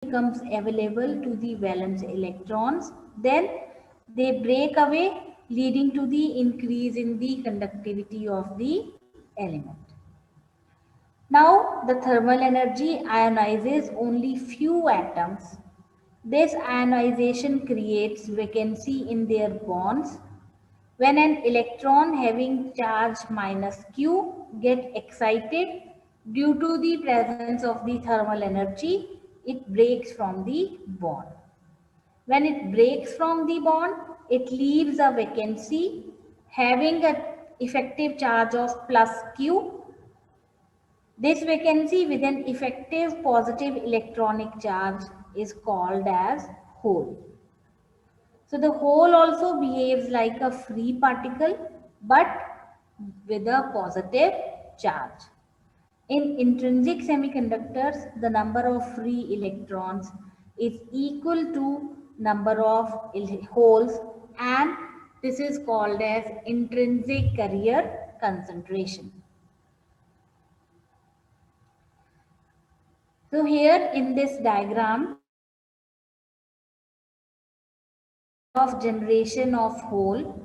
becomes available to the valence electrons, then they break away, leading to the increase in the conductivity of the element. Now, the thermal energy ionizes only few atoms. This ionization creates vacancy in their bonds. When an electron having charge minus Q get excited due to the presence of the thermal energy, it breaks from the bond. When it breaks from the bond, it leaves a vacancy having an effective charge of plus Q. This vacancy with an effective positive electronic charge is called as hole. So the hole also behaves like a free particle but with a positive charge. In intrinsic semiconductors, the number of free electrons is equal to number of holes, and this is called as intrinsic carrier concentration. So here in this diagram of generation of hole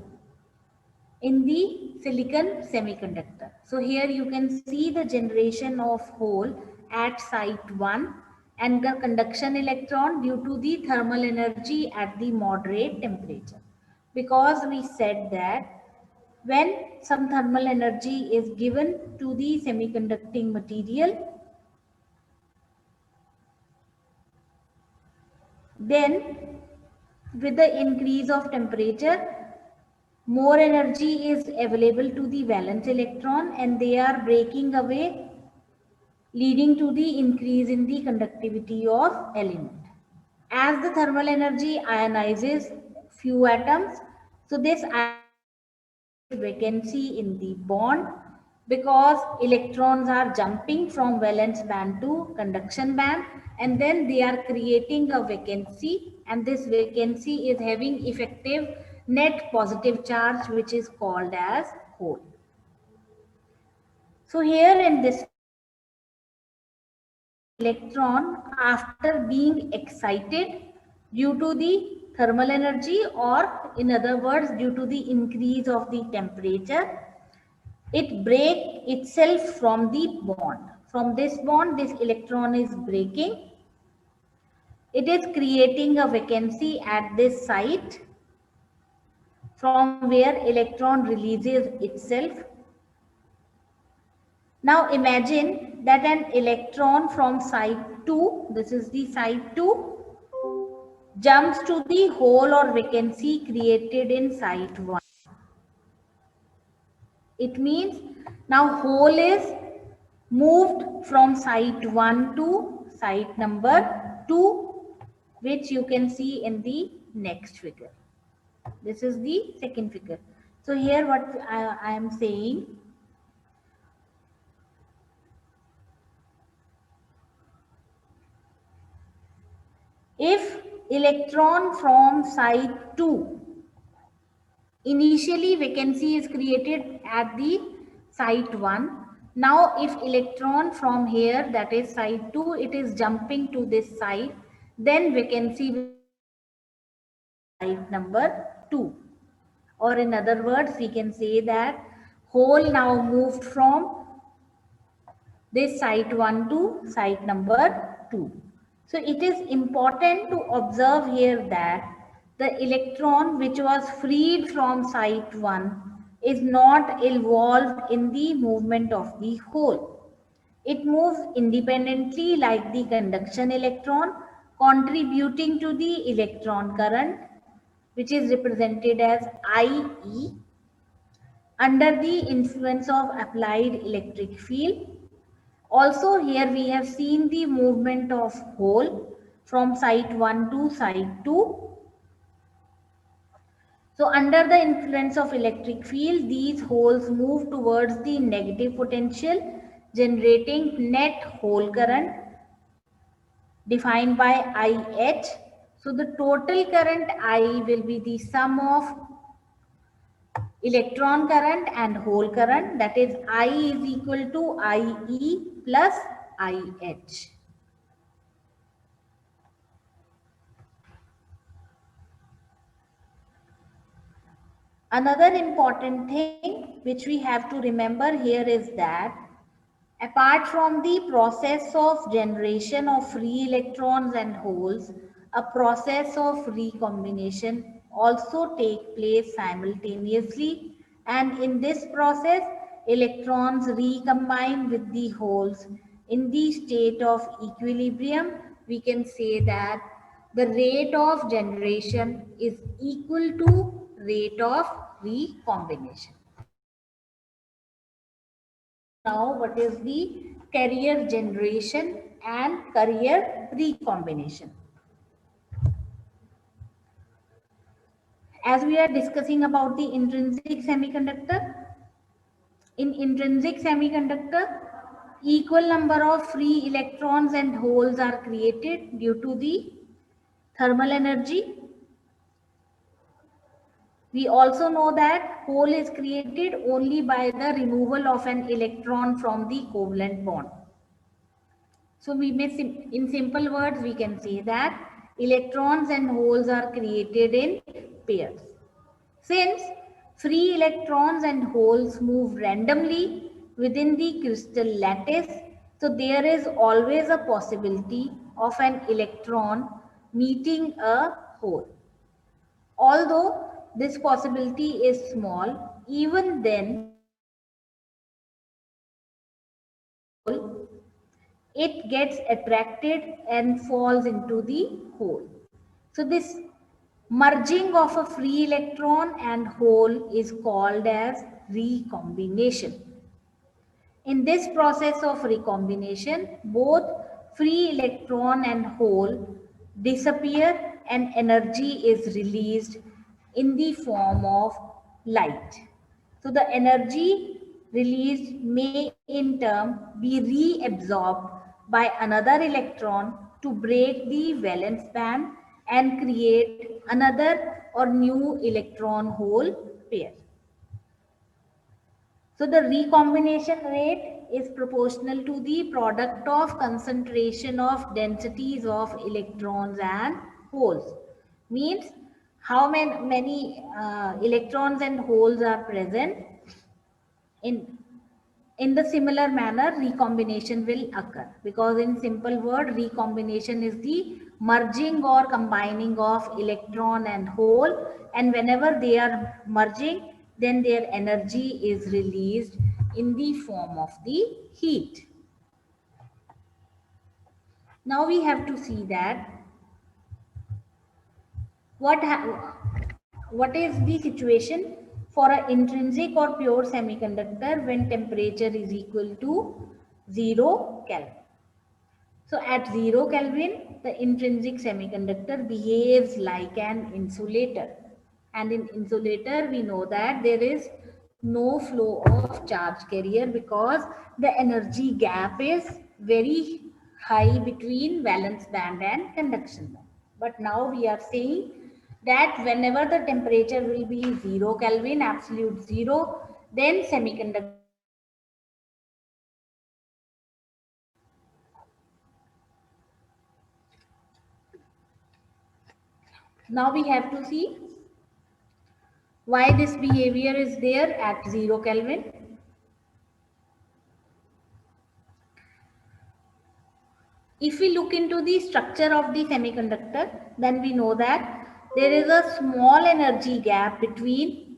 in the silicon semiconductor. So here you can see the generation of hole at site 1 and the conduction electron due to the thermal energy at the moderate temperature. Because we said that when some thermal energy is given to the semiconducting material, then with the increase of temperature, more energy is available to the valence electron and they are breaking away, leading to the increase in the conductivity of element. As the thermal energy ionizes few atoms, so this vacancy in the bond because electrons are jumping from valence band to conduction band, and then they are creating a vacancy, and this vacancy is having effective net positive charge which is called as hole. So here in this electron, after being excited due to the thermal energy, or in other words due to the increase of the temperature, it breaks itself from the bond. From this bond, this electron is breaking. It is creating a vacancy at this site from where electron releases itself. Now imagine that an electron from site 2, this is the site 2, jumps to the hole or vacancy created in site 1. It means now hole is moved from site 1 to site number 2, which you can see in the next figure. This is the second figure. So here what I am saying, if electron from site 2, initially vacancy is created at the site 1. Now if electron from here, that is site 2, it is jumping to this site, then vacancy will be site number 2. Or in other words, we can say that hole now moved from this site 1 to site number 2. So it is important to observe here that the electron which was freed from site 1 is not involved in the movement of the hole. It moves independently like the conduction electron, contributing to the electron current, which is represented as IE, under the influence of applied electric field. Also here we have seen the movement of hole from site 1 to site 2. So under the influence of electric field, these holes move towards the negative potential, generating net hole current defined by IH. So the total current I will be the sum of electron current and hole current, that is I is equal to IE plus IH. Another important thing which we have to remember here is that apart from the process of generation of free electrons and holes, a process of recombination also take place simultaneously, and in this process electrons recombine with the holes in the state of equilibrium. We can say that the rate of generation is equal to rate of recombination. Now, what is the carrier generation and carrier recombination? As we are discussing about the intrinsic semiconductor, in intrinsic semiconductor, equal number of free electrons and holes are created due to the thermal energy. We also know that hole is created only by the removal of an electron from the covalent bond. So we may, in simple words, we can say that electrons and holes are created in pairs. Since free electrons and holes move randomly within the crystal lattice, so there is always a possibility of an electron meeting a hole. Although this possibility is small, even then it gets attracted and falls into the hole. So this merging of a free electron and hole is called as recombination. In this process of recombination, both free electron and hole disappear and energy is released in the form of light. So the energy released may in turn be reabsorbed by another electron to break the valence band and create another or new electron hole pair. So the recombination rate is proportional to the product of concentration of densities of electrons and holes. Means how many electrons and holes are present. In the similar manner, recombination will occur, because in simple word, recombination is the merging or combining of electron and hole, and whenever they are merging, then their energy is released in the form of the heat. Now we have to see that what is the situation for an intrinsic or pure semiconductor when temperature is equal to 0 Kelvin. So at 0 Kelvin, the intrinsic semiconductor behaves like an insulator. And in insulator, we know that there is no flow of charge carrier because the energy gap is very high between valence band and conduction band. But now we are saying that whenever the temperature will be 0 Kelvin, absolute 0, then semiconductor. Now we have to see why this behavior is there at 0 Kelvin. If we look into the structure of the semiconductor, then we know that there is a small energy gap between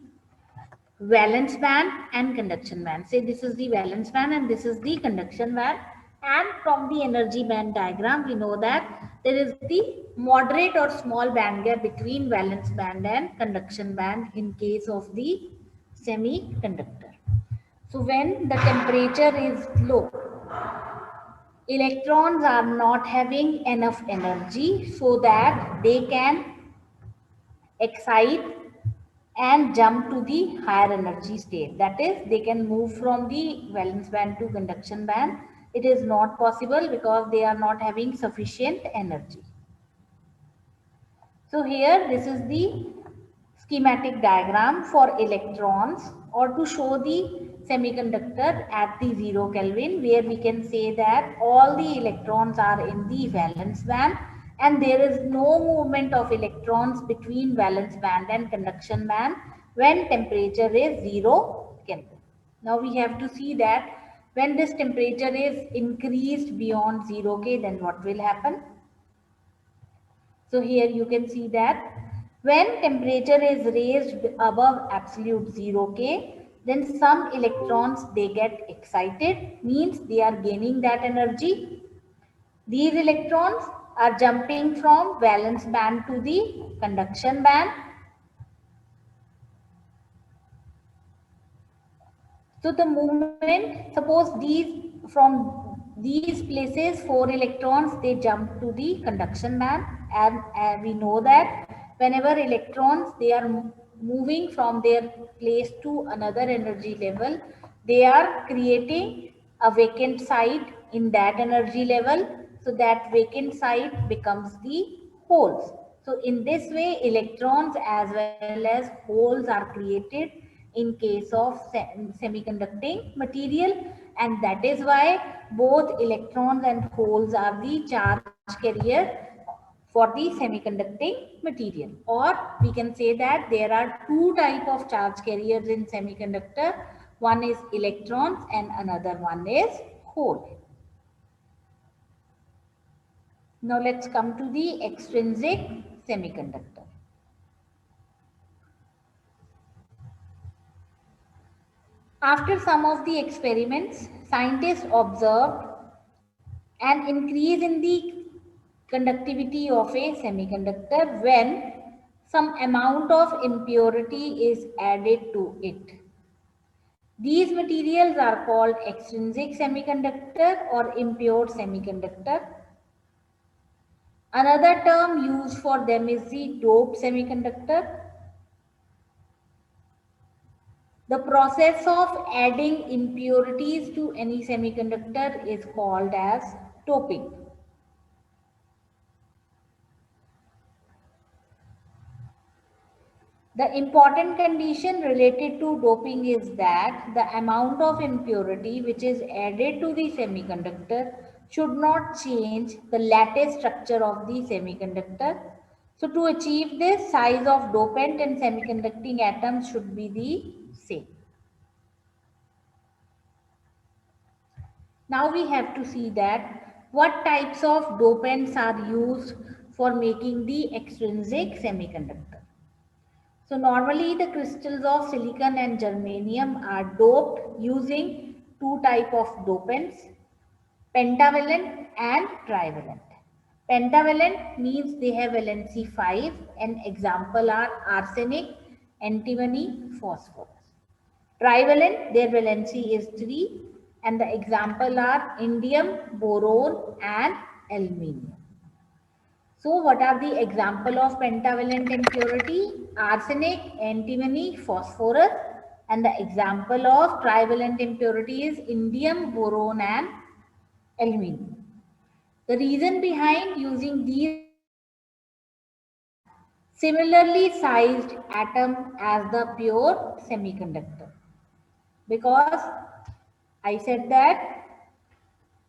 valence band and conduction band. Say this is the valence band and this is the conduction band. And from the energy band diagram, we know that there is the moderate or small band gap between valence band and conduction band in case of the semiconductor. So when the temperature is low, electrons are not having enough energy so that they can excite and jump to the higher energy state. That is, they can move from the valence band to conduction band. It is not possible because they are not having sufficient energy. So here, this is the schematic diagram for electrons, or to show the semiconductor at the 0 Kelvin, where we can say that all the electrons are in the valence band and there is no movement of electrons between valence band and conduction band. when temperature is 0 Kelvin. Now we have to see that when this temperature is increased beyond 0 K, then what will happen? So here you can see that when temperature is raised above absolute 0 K, then some electrons, they get excited, means they are gaining that energy. These electrons are jumping from valence band to the conduction band. So the movement, suppose these places, 4 electrons, they jump to the conduction band, and we know that whenever electrons, they are moving from their place to another energy level, they are creating a vacant site in that energy level. So that vacant site becomes the holes. So in this way, electrons as well as holes are created in case of semiconducting material, and that is why both electrons and holes are the charge carrier for the semiconducting material. Or we can say that there are two type of charge carriers in semiconductor. One is electrons and another one is hole. Now let's come to the extrinsic semiconductor. After some of the experiments, scientists observed an increase in the conductivity of a semiconductor when some amount of impurity is added to it. These materials are called extrinsic semiconductor or impure semiconductor. Another term used for them is the doped semiconductor. The process of adding impurities to any semiconductor is called as doping. The important condition related to doping is that the amount of impurity which is added to the semiconductor should not change the lattice structure of the semiconductor. So to achieve this, size of dopant and semiconducting atoms should be the same. Now we have to see that what types of dopants are used for making the extrinsic semiconductor. So normally the crystals of silicon and germanium are doped using two type of dopants, pentavalent and trivalent. Pentavalent means they have valency 5, and example are arsenic, antimony, phosphorus. Trivalent, their valency is 3, and the example are indium, boron and aluminium. So what are the example of pentavalent impurity? Arsenic, antimony, phosphorus, and the example of trivalent impurity is indium, boron and aluminium. The reason behind using these similarly sized atom as the pure semiconductor, because I said that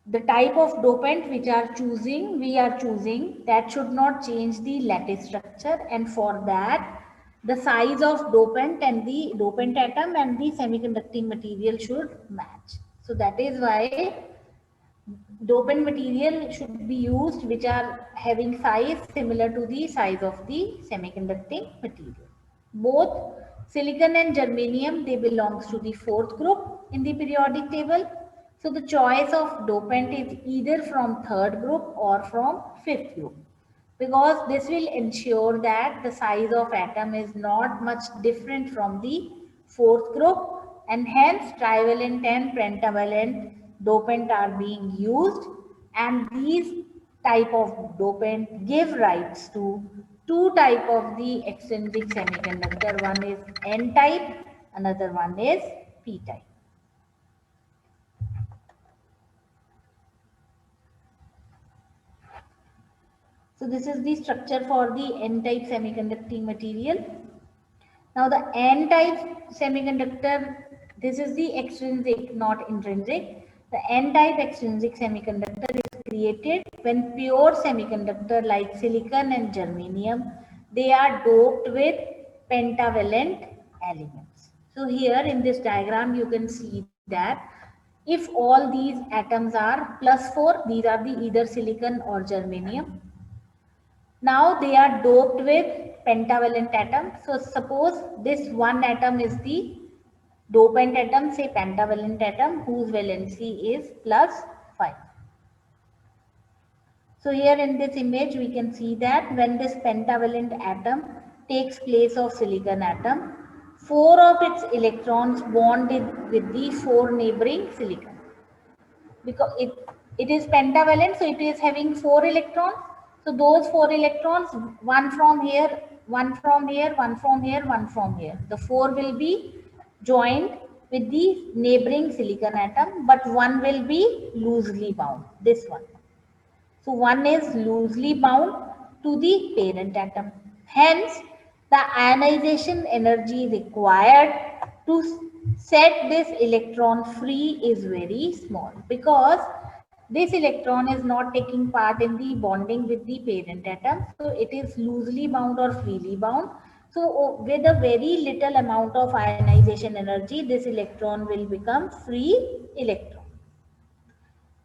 the type of dopant which we are choosing, that should not change the lattice structure, and for that the size of dopant and the dopant atom and the semiconducting material should match. So that is why dopant material should be used which are having size similar to the size of the semiconducting material. Both silicon and germanium, they belongs to the fourth group in the periodic table. So the choice of dopant is either from third group or from fifth group, because this will ensure that the size of atom is not much different from the fourth group, and hence trivalent and pentavalent dopant are being used, and these type of dopant give rise to two type of the extrinsic semiconductor. One is N type, another one is P type. So this is the structure for the N-type semiconducting material. Now the N-type semiconductor, this is the extrinsic, not intrinsic. The N-type extrinsic semiconductor is created when pure semiconductor like silicon and germanium, they are doped with pentavalent elements. So here in this diagram, you can see that if all these atoms are +4, these are the either silicon or germanium. Now they are doped with pentavalent atom. So suppose this one atom is the dopant atom, say pentavalent atom, whose valency is +5. So here in this image, we can see that when this pentavalent atom takes place of silicon atom, 4 of its electrons bonded with the 4 neighboring silicon. Because it is pentavalent, so it is having 4 electrons. So those 4 electrons, one from here, one from here, one from here, one from here. The 4 will be joined with the neighboring silicon atom, but one will be loosely bound, this one. So one is loosely bound to the parent atom. Hence, the ionization energy required to set this electron free is very small, because this electron is not taking part in the bonding with the parent atom. So it is loosely bound or freely bound. So with a very little amount of ionization energy, this electron will become free electron.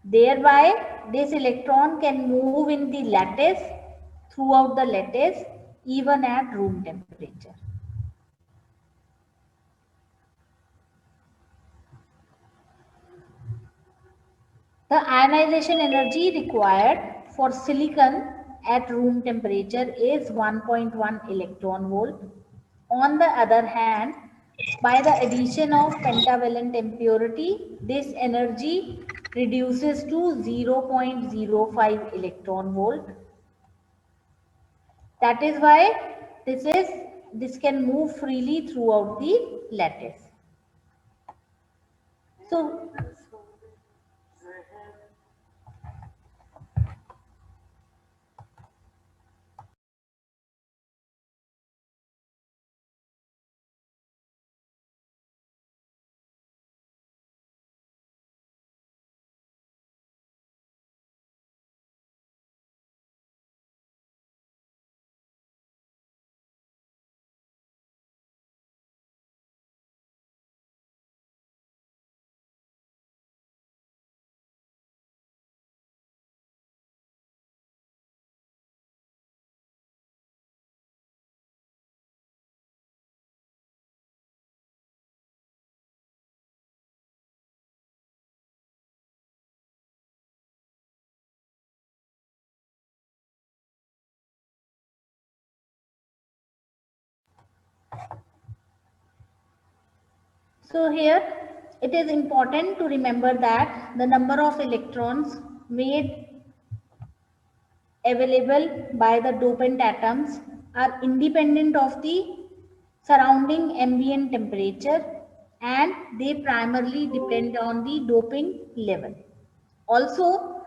Thereby, this electron can move in the lattice, throughout the lattice, even at room temperature. The ionization energy required for silicon at room temperature is 1.1 electron volt. On the other hand, by the addition of pentavalent impurity, this energy reduces to 0.05 electron volt. That is why this can move freely throughout the lattice. So here it is important to remember that the number of electrons made available by the dopant atoms are independent of the surrounding ambient temperature, and they primarily depend on the doping level. Also,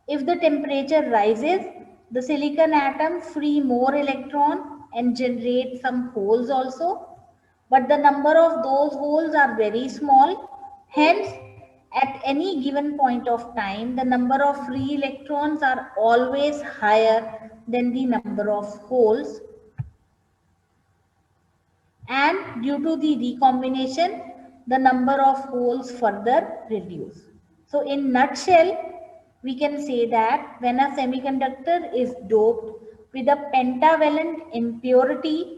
if the temperature rises, the silicon atom free more electron and generate some holes also, but the number of those holes are very small. Hence, at any given point of time, the number of free electrons are always higher than the number of holes, and due to the recombination, the number of holes further reduce. So in nutshell, we can say that when a semiconductor is doped with a pentavalent impurity,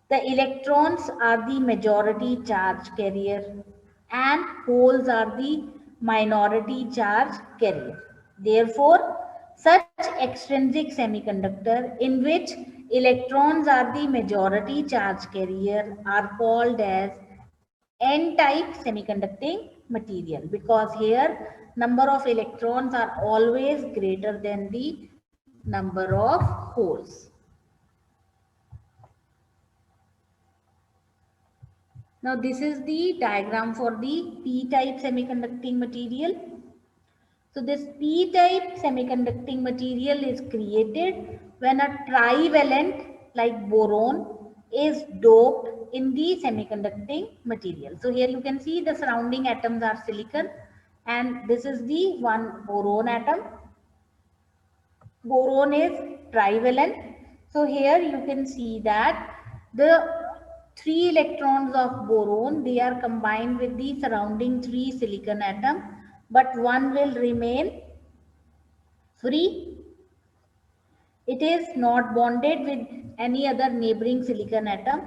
the electrons are the majority charge carrier and holes are the minority charge carrier. Therefore, such extrinsic semiconductor in which electrons are the majority charge carrier are called as n-type semiconducting material, because here number of electrons are always greater than the number of holes. Now this is the diagram for the p-type semiconducting material. So this p-type semiconducting material is created when a trivalent like boron is doped in the semiconducting material. So here you can see the surrounding atoms are silicon, and this is the one boron atom. Boron is trivalent. So here you can see that the 3 electrons of boron, they are combined with the surrounding 3 silicon atom, but one will remain free. It is not bonded with any other neighboring silicon atom.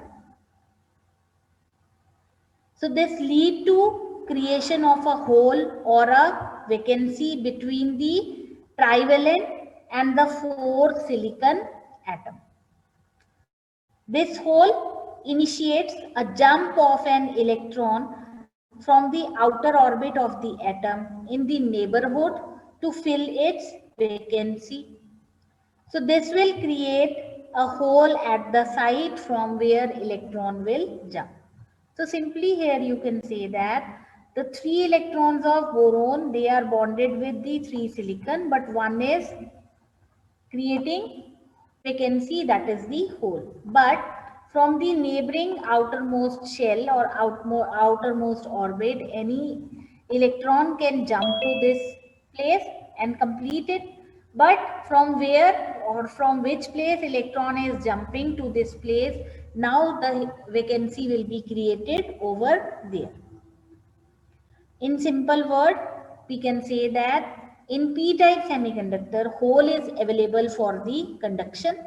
So this lead to creation of a hole or a vacancy between the trivalent and the 4th silicon atom. This hole initiates a jump of an electron from the outer orbit of the atom in the neighborhood to fill its vacancy. So this will create a hole at the site from where electron will jump. So simply here you can say that the 3 electrons of boron, they are bonded with the 3 silicon, but one is creating vacancy, that is the hole. But from the neighboring outermost shell or outermost orbit, any electron can jump to this place and complete it. But from where or from which place electron is jumping to this place, now the vacancy will be created over there. In simple word, we can say that in p-type semiconductor, hole is available for the conduction.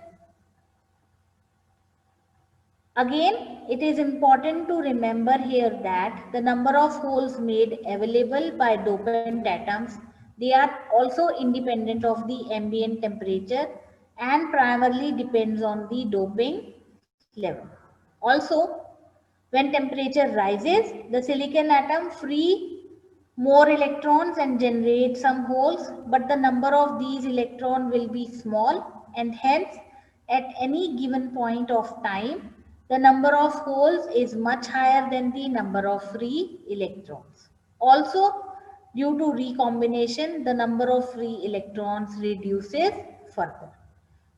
Again, it is important to remember here that the number of holes made available by dopant atoms, they are also independent of the ambient temperature and primarily depends on the doping level. Also, when temperature rises, the silicon atom free more electrons and generate some holes, but the number of these electrons will be small, and hence at any given point of time, the number of holes is much higher than the number of free electrons. Also, due to recombination, the number of free electrons reduces further.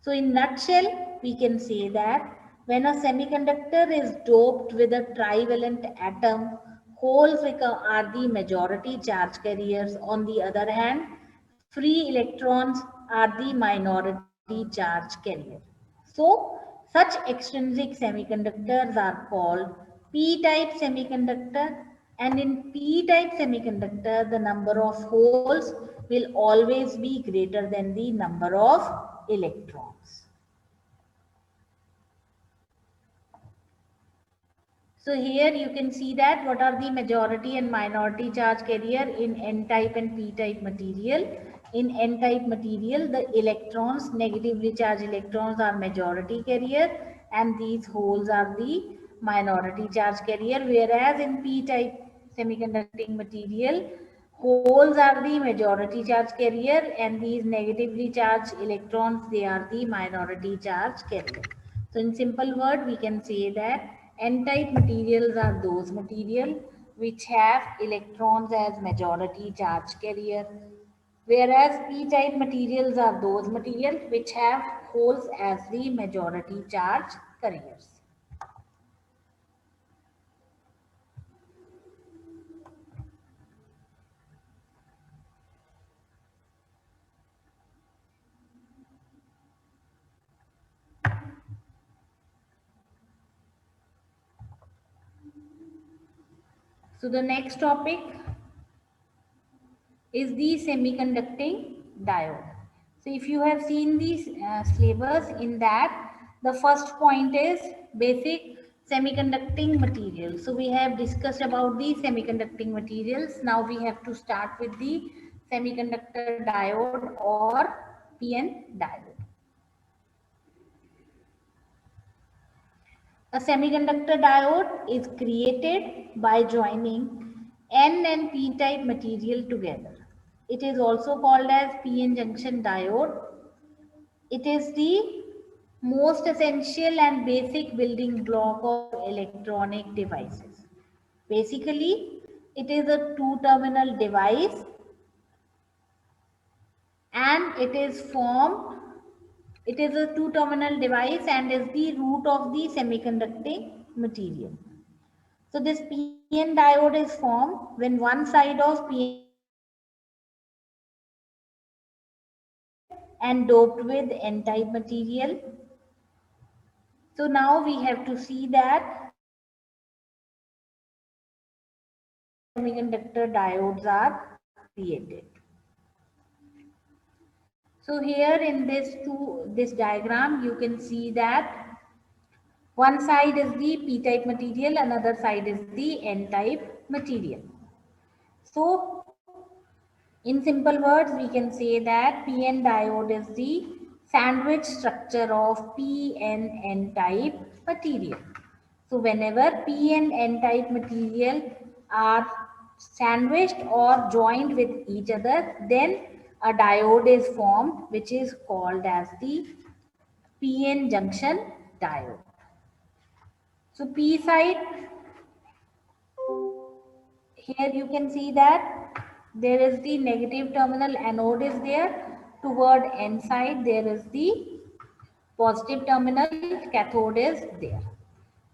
So in nutshell, we can say that when a semiconductor is doped with a trivalent atom, holes are the majority charge carriers. On the other hand, free electrons are the minority charge carrier. So such extrinsic semiconductors are called p-type semiconductor, and in p-type semiconductor, the number of holes will always be greater than the number of electrons. So here you can see that what are the majority and minority charge carrier in n-type and p-type material. In n-type material, the electrons, negatively charged electrons are majority carrier and these holes are the minority charge carrier, whereas in p-type semiconducting material, holes are the majority charge carrier and these negatively charged electrons, they are the minority charge carrier. So in simple word, we can say that n-type materials are those material which have electrons as majority charge carrier, whereas p-type materials are those material which have holes as the majority charge carriers. So the next topic is the semiconducting diode. So if you have seen these syllabus, in that the first point is basic semiconducting materials. So we have discussed about the semiconducting materials. Now we have to start with the semiconductor diode or PN diode. A semiconductor diode is created by joining N and P type material together. It is also called as PN junction diode. It is the most essential and basic building block of electronic devices. Basically, it is a two-terminal device and it is formed. It is a two-terminal device and is the root of the semiconducting material. So this PN diode is formed when one side of PN and doped with N-type material. So now we have to see that semiconductor diodes are created. So here in this diagram, you can see that one side is the p-type material, another side is the n-type material. So in simple words, we can say that PN diode is the sandwich structure of PN N-type material. So whenever P and N-type material are sandwiched or joined with each other, then a diode is formed, which is called as the PN junction diode. So P side, here you can see that there is the negative terminal, anode is there. Toward N side, there is the positive terminal, cathode is there.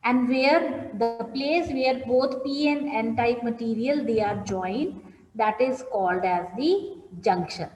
And where the place where both P and N type material they are joined, that is called as the junction.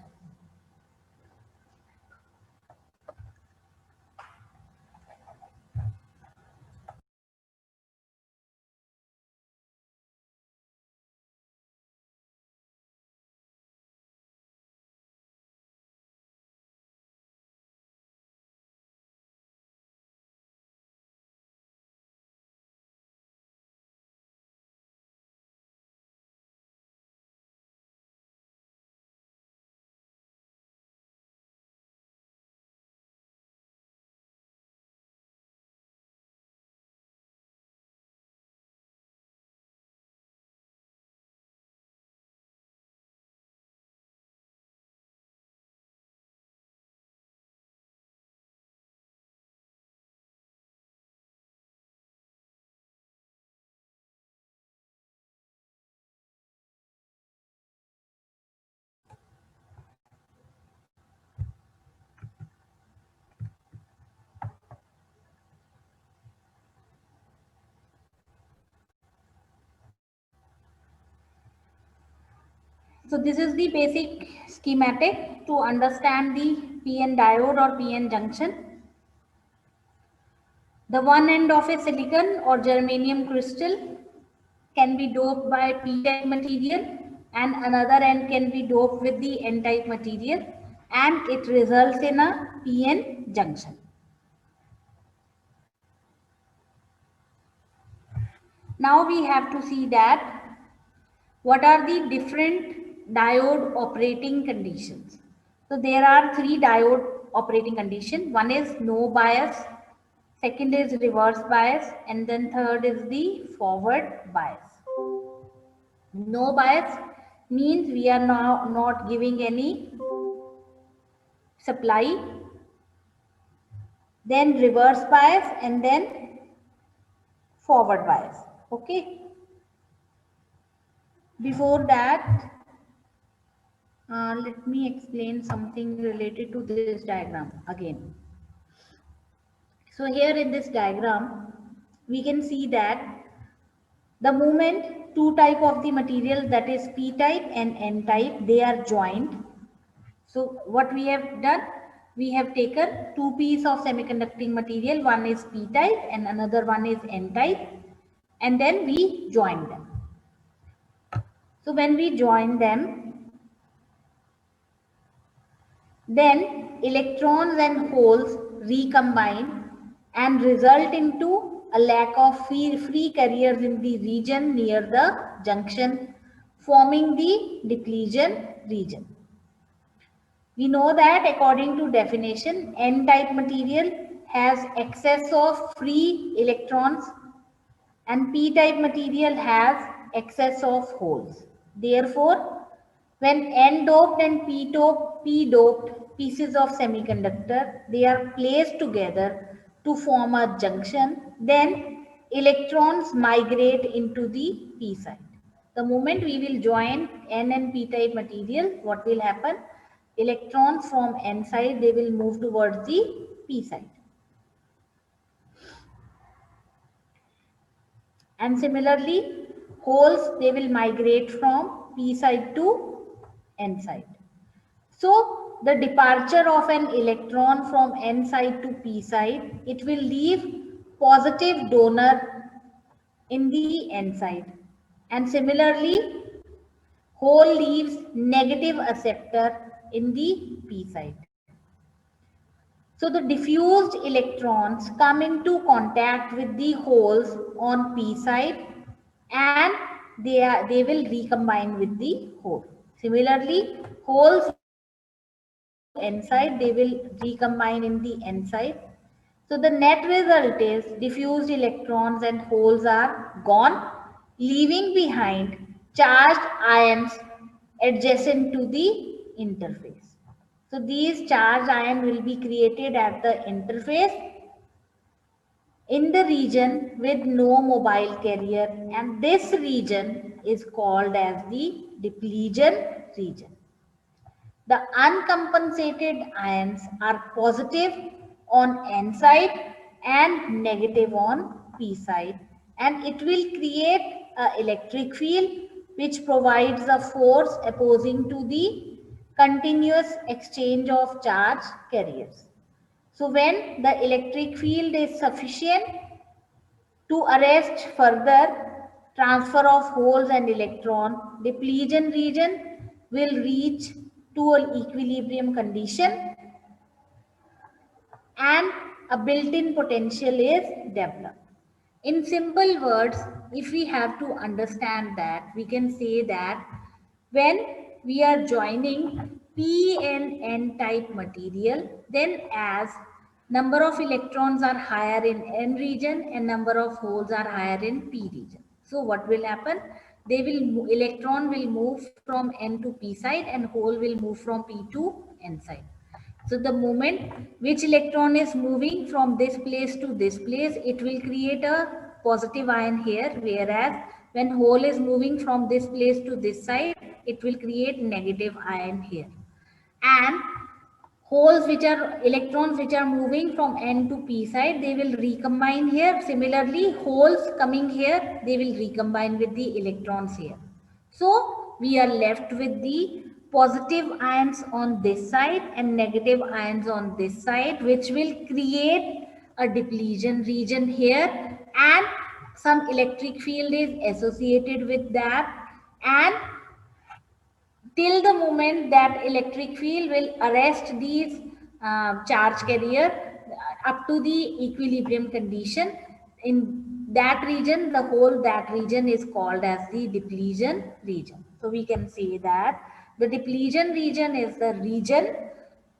So this is the basic schematic to understand the PN diode or PN junction. The one end of a silicon or germanium crystal can be doped by p-type material and another end can be doped with the n-type material, and it results in a PN junction. Now we have to see that what are the different diode operating conditions. So there are three diode operating conditions. One is no bias, second is reverse bias, and then third is the forward bias. No bias means we are now not giving any supply, then reverse bias, and then forward bias. Okay. Before that, let me explain something related to this diagram again. So here in this diagram, we can see that the moment two type of the material, that is p type and n type, they are joined. So what we have done, we have taken two pieces of semiconducting material, one is p type and another one is n type, and then we join them. So when we join them, then electrons and holes recombine and result into a lack of free carriers in the region near the junction, forming the depletion region. We know that according to definition, n-type material has excess of free electrons and p-type material has excess of holes. Therefore, when n-doped and p-doped pieces of semiconductor, they are placed together to form a junction, then electrons migrate into the p side. The moment we will join n and p-type material, what will happen? Electrons from n side, they will move towards the p side. And similarly, holes, they will migrate from p side to n side. So the departure of an electron from n side to p side, it will leave positive donor in the n side. And similarly, hole leaves negative acceptor in the p side. So the diffused electrons come into contact with the holes on p side and they will recombine with the hole. Similarly, holes which are moving to n side, they will recombine in the n side. So the net result is diffused electrons and holes are gone, leaving behind charged ions adjacent to the interface. So these charged ions will be created at the interface in the region with no mobile carrier, and this region is called as the depletion region. The uncompensated ions are positive on n side and negative on p side, and it will create an electric field which provides a force opposing to the continuous exchange of charge carriers. So when the electric field is sufficient to arrest further transfer of holes and electron, depletion region will reach to an equilibrium condition and a built-in potential is developed. In simple words, if we have to understand that, we can say that when we are joining p and n type material, then as number of electrons are higher in n region and number of holes are higher in p region. So what will happen? Electron will move from n to p side and hole will move from p to n side. So the moment which electron is moving from this place to this place, it will create a positive ion here, whereas when hole is moving from this place to this side, it will create negative ion here. And holes which are electrons which are moving from n to p side, they will recombine here. Similarly, holes coming here, they will recombine with the electrons here. So we are left with the positive ions on this side and negative ions on this side, which will create a depletion region here, and some electric field is associated with that, and till the moment that electric field will arrest these charge carrier up to the equilibrium condition. In that region, the whole that region is called as the depletion region. So we can say that the depletion region is the region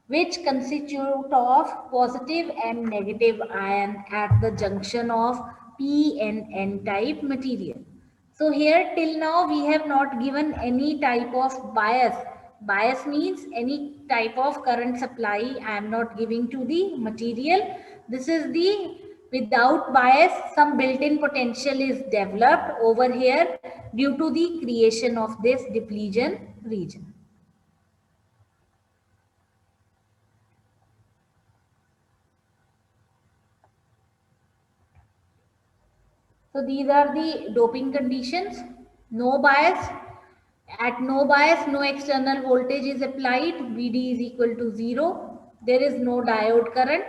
which constitute of positive and negative ion at the junction of p and n type material. So here till now we have not given any type of bias. Bias means any type of current supply I am not giving to the material. This is the without bias, some built-in potential is developed over here due to the creation of this depletion region. So these are the doping conditions. No bias. At no bias, no external voltage is applied. Vd is equal to 0. There is no diode current.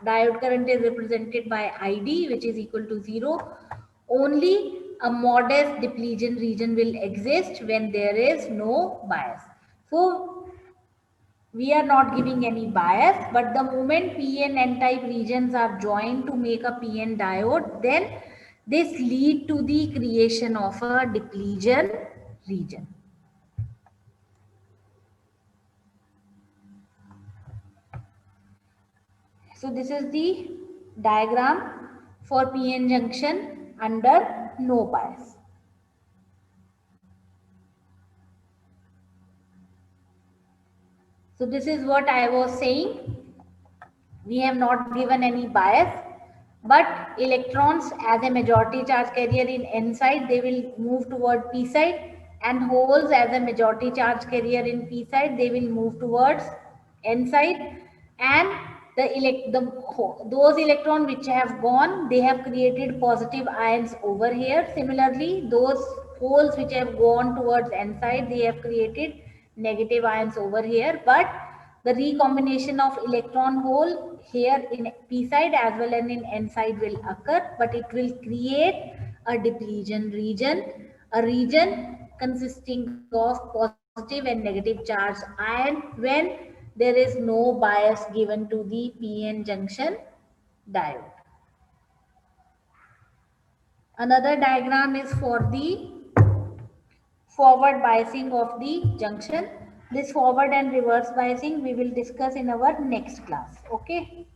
Diode current is represented by Id, which is equal to 0. Only a modest depletion region will exist when there is no bias. So we are not giving any bias, but the moment p and n type regions are joined to make a p-n diode, then this lead to the creation of a depletion region. So this is the diagram for p-n junction under no bias. So this is what I was saying. We have not given any bias, but electrons as a majority charge carrier in n side, they will move toward p side, and holes as a majority charge carrier in p side, they will move towards n side, and those electrons which have gone, they have created positive ions over here. Similarly, those holes which have gone towards n side, they have created negative ions over here, but the recombination of electron hole here in p side as well as in n side will occur, but it will create a depletion region, a region consisting of positive and negative charge ion when there is no bias given to the p-n junction diode. Another diagram is for the forward biasing of the junction. This forward and reverse biasing we will discuss in our next class. Okay.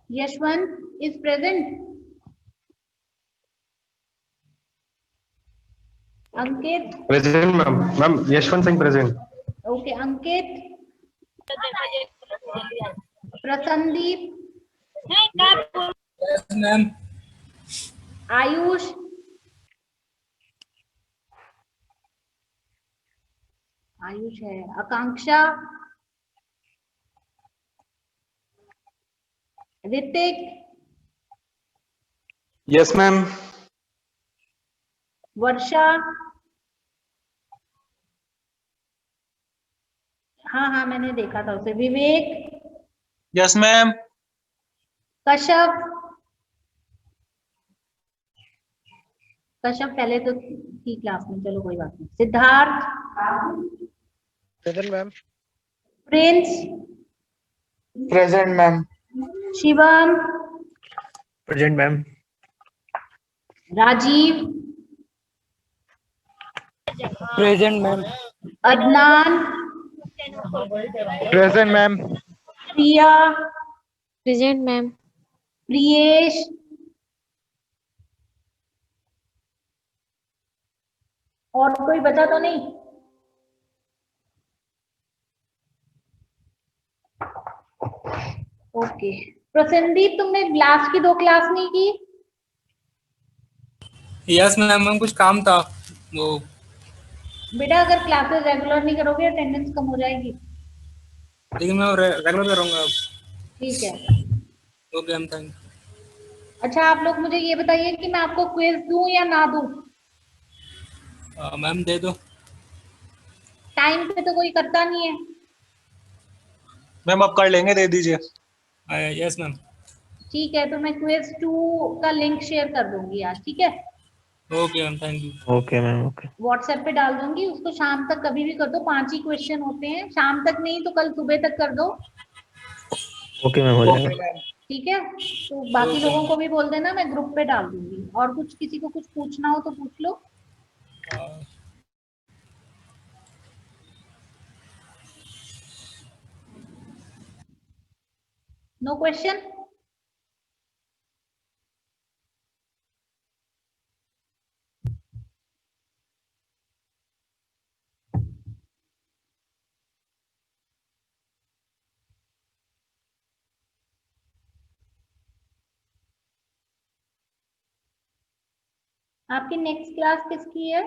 Yashwant is present. Ankit. Present, ma'am. Ma'am, Yashwant Singh present. Okay, Ankit. Prasandeep. Yes, ma'am. Ayush. Ayush है. आकांक्षा. Hrithik. Yes, ma'am. वर्षा. हाँ मैंने देखा था उसे. विवेक. Yes, ma'am. Kashyap. Kashyap पहले तो थी class में, चलो कोई बात नहीं. Siddharth. Present, ma'am. Prince. Present, ma'am. Shivam. Present, ma'am. Rajiv. Present, ma'am. Adnan. Present, ma'am. Priya. Present, ma'am. Priyesh. और कोई बचा तो नहीं? ओके. प्रसन्नदीप, तुमने लास्ट की 2 क्लास नहीं की? यस मैम, मैम कुछ काम था वो. बेटा अगर क्लासेस रेगुलर नहीं करोगे अटेंडेंस कम हो जाएगी. लेकिन मैं रेगुलर करूंगा अब. ठीक है. Okay ma'am, thank you. अच्छा, आप लोग मुझे ये बताइए कि मैं आपको क्विज दूं या ना दूं? मैम दे दो. टाइम पे तो कोई करता नहीं है. मैम आप कर लेंगे, दे दीजिए. Yes ma'am. ठीक है, तो मैं क्विज 2 का लिंक शेयर कर दूंगी आज. ठीक है. Okay ma'am, thank you. Okay, ma'am. Okay. WhatsApp पे डाल दूंगी उसको. शाम तक कभी भी कर दो. 5 ही क्वेश्चन होते हैं. शाम तक नहीं तो कल सुबह तक कर दो. Okay, ma'am. हो जाएगा. ठीक है. तो बाकी लोगों को भी बोल देना, मैं ग्रुप पे डाल दूंगी. और कुछ किसी को कुछ पूछना हो तो पूछ लो. No question. आपकी नेक्स्ट क्लास किसकी है?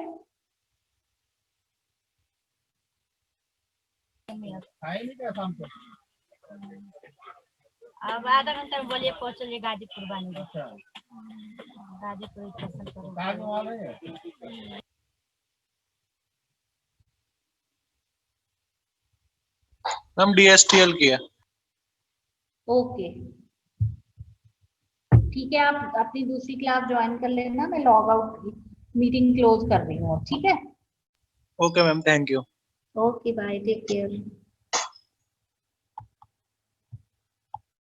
अब आधा घंटा में बोलिए पहुंचलिए गाजीपुर बनेंगे. गाजीपुर स्टेशन पर. मैम DSTL की है. ओके. ठीक है, आप अपनी दूसरी क्लास ज्वाइन कर लेना. मैं लॉग आउट मीटिंग क्लोज कर रही हूँ. ठीक है. Okay ma'am, thank you. Okay, bye. Take care.